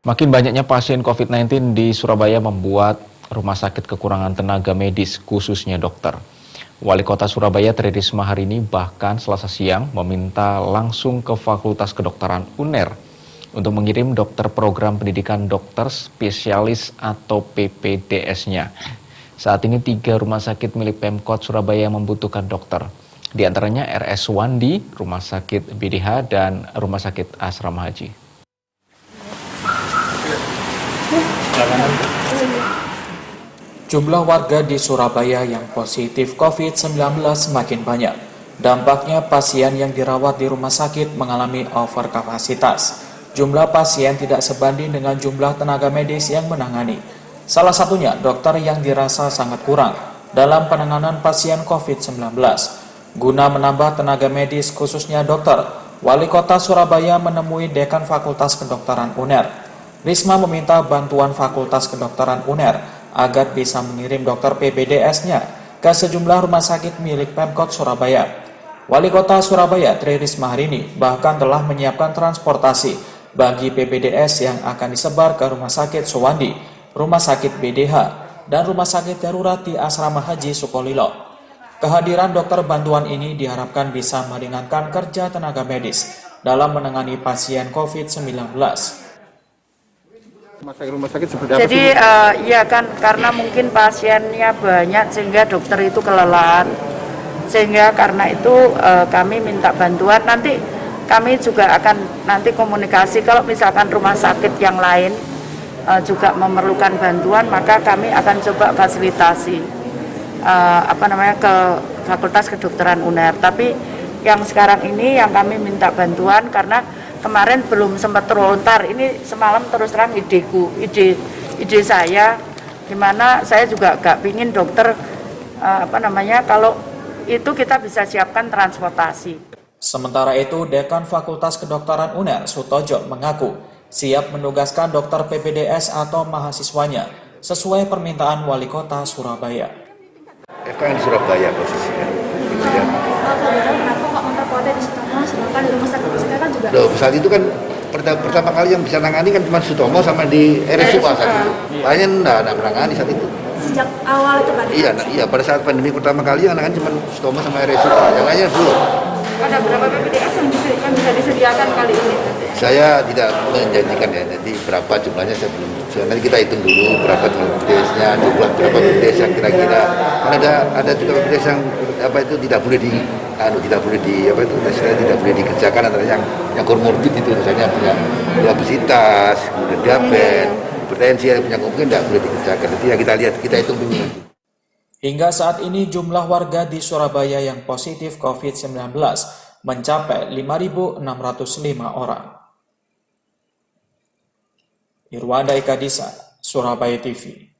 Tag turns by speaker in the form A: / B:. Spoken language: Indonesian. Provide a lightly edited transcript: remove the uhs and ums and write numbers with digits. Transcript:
A: Makin banyaknya pasien COVID-19 di Surabaya membuat rumah sakit kekurangan tenaga medis, khususnya dokter. Wali Kota Surabaya Tri Risma hari ini bahkan Selasa siang meminta langsung ke Fakultas Kedokteran UNER untuk mengirim dokter program pendidikan dokter spesialis atau PPDS-nya. Saat ini 3 rumah sakit milik Pemkot Surabaya yang membutuhkan dokter. Di antaranya RS Wandi, Rumah Sakit BDH, dan Rumah Sakit Asrama Haji.
B: Jumlah warga di Surabaya yang positif COVID-19 semakin banyak. Dampaknya pasien yang dirawat di rumah sakit mengalami overkapasitas. Jumlah pasien tidak sebanding dengan jumlah tenaga medis yang menangani. Salah satunya dokter yang dirasa sangat kurang dalam penanganan pasien COVID-19. Guna menambah tenaga medis khususnya dokter, Wali Kota Surabaya menemui Dekan Fakultas Kedokteran UNER. Risma meminta bantuan Fakultas Kedokteran UNER agar bisa mengirim dokter PPDS-nya ke sejumlah rumah sakit milik Pemkot Surabaya. Wali Kota Surabaya Tri Risma hari ini bahkan telah menyiapkan transportasi bagi PPDS yang akan disebar ke Rumah Sakit Suwandi, Rumah Sakit BDH, dan Rumah Sakit Darurat di Asrama Haji Sukolilo. Kehadiran dokter bantuan ini diharapkan bisa meringankan kerja tenaga medis dalam menangani pasien COVID-19.
C: Rumah sakit seperti apa?
D: Jadi ya kan karena mungkin pasiennya banyak sehingga dokter itu kelelahan, sehingga karena itu kami minta bantuan. Nanti kami juga akan nanti komunikasi kalau misalkan rumah sakit yang lain juga memerlukan bantuan, maka kami akan coba fasilitasi ke Fakultas Kedokteran UNER. Tapi yang sekarang ini yang kami minta bantuan karena kemarin belum sempat terlontar. Ini semalam terus terang ide saya, gimana saya juga gak pingin dokter kalau itu kita bisa siapkan transportasi.
B: Sementara itu, Dekan Fakultas Kedokteran UNER Sutojo mengaku siap menugaskan dokter PPDS atau mahasiswanya sesuai permintaan Wali Kota Surabaya.
C: FKN Surabaya posisinya, gitu ya.
E: Kenapa kok memperkuatnya di Sutomo, sedangkan di rumah sakit kan juga?
C: Loh, saat itu kan pertama kali yang bisa nangani kan cuma Sutomo sama di RSU saat itu. Lainnya enggak menangani saat itu.
E: Sejak awal itu kan?
C: Iya, pada saat pandemi pertama kali yang nangani cuma Sutomo sama RSU, yang lainnya belum.
E: Ada berapa PPDS yang bisa disediakan kali ini?
C: Saya tidak menjanjikan ya, jadi berapa jumlahnya saya belum. Nanti kita hitung dulu berapa jumlah PPDS-nya, jumlah berapa PPDS yang kira-kira. Karena ada juga PPDS yang tidak boleh tidak boleh dikerjakan, antara yang komorbid itu misalnya punya obesitas, kemudian diabetes, hipertensi, punya mungkin tidak boleh dikerjakan. Jadi ya kita lihat, kita hitung dulu nanti.
B: Hingga saat ini jumlah warga di Surabaya yang positif COVID-19 mencapai 5.605 orang. Irwanda Ikadisa, Surabaya TV.